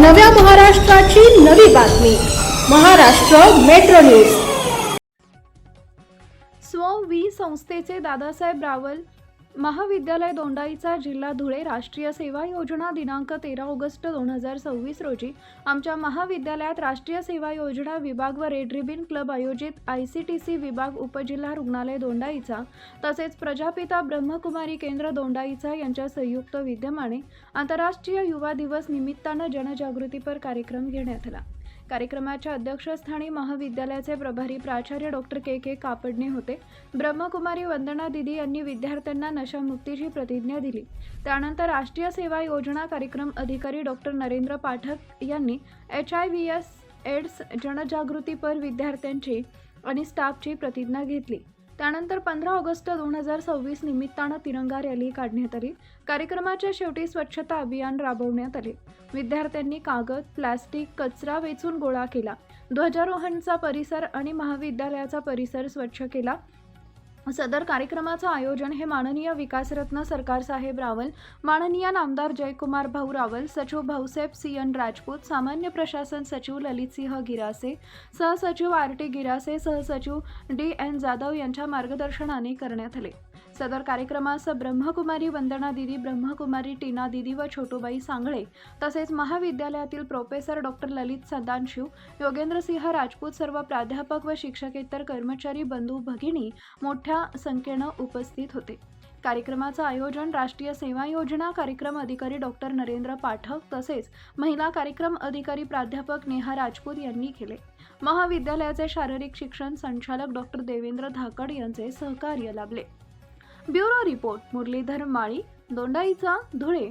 नव्या महाराष्ट्राची नवी बातमी महाराष्ट्र मेट्रो न्यूज। स्व-वी संस्थेचे दादासाहेब रावल महाविद्यालय दोंडाईचा जिल्हा धुळे राष्ट्रीय सेवा योजना दिनांक 13 ऑगस्ट 2026 रोजी आमच्या महाविद्यालयात राष्ट्रीय सेवा योजना विभाग व रेड रिबन क्लब आयोजित ICTC विभाग उपजिल्हा रुग्णालय दोंडाईचा तसेच प्रजापिता ब्रह्मकुमारी केंद्र दोंडाईचा यांच्या संयुक्त विद्यमाने आंतरराष्ट्रीय युवा दिवस निमित्ताने जनजागृतीपर कार्यक्रम घेण्यात आला। कार्यक्रमाच्या अध्यक्षस्थानी महाविद्यालयाचे प्रभारी प्राचार्य डॉक्टर के कापडणे होते। ब्रह्मकुमारी वंदना दिदी यांनी विद्यार्थ्यांना नशामुक्तीची प्रतिज्ञा दिली। त्यानंतर राष्ट्रीय सेवा योजना कार्यक्रम अधिकारी डॉक्टर नरेंद्र पाठक यांनी HIV एड्स जनजागृतीपर विद्यार्थ्यांची आणि स्टाफची प्रतिज्ञा घेतली। त्यानंतर 15 ऑगस्ट 2026 निमित्ताने तिरंगा रॅली काढण्यात आली। कार्यक्रमाच्या शेवटी स्वच्छता अभियान राबवण्यात आले। विद्यार्थ्यांनी कागद, प्लास्टिक, कचरा वेचून गोळा केला। ध्वजारोहणाचा परिसर आणि महाविद्यालयाचा परिसर स्वच्छ केला। सदर कार्यक्रमाचे आयोजन हे माननीय विकासरत्न सरकार साहेब रावल, माननीय नामदार जयकुमार भाऊ रावल, सचिव भाऊसाहेब CN राजपूत, सामान्य प्रशासन सचिव ललित सिंह गिरासे, सहसचिव RT गिरासे, सहसचिव DN जाधव यांच्या मार्गदर्शनाने करण्यात आले। सदर कार्यक्रमास ब्रह्मकुमारी वंदना दिदी, ब्रह्मकुमारी टीना दिदी व छोटूबाई सांगळे तसेच महाविद्यालयातील प्रोफेसर डॉक्टर ललित सदाशिव, योगेंद्र सिंह राजपूत, सर्व प्राध्यापक व शिक्षकेतर कर्मचारी बंधू भगिनी मोठ्या संख्येने उपस्थित होते। कार्यक्रमाचे आयोजन राष्ट्रीय सेवा योजना कार्यक्रम अधिकारी डॉक्टर नरेंद्र पाठक तसेच महिला कार्यक्रम अधिकारी प्राध्यापक नेहा राजपूत यांनी केले। महाविद्यालयाचे शारीरिक शिक्षण संचालक डॉक्टर देवेंद्र धाकड यांचे सहकार्य लाभले। ब्युरो रिपोर्ट मुरलीधर माळी, दोंडाईचा, धुळे।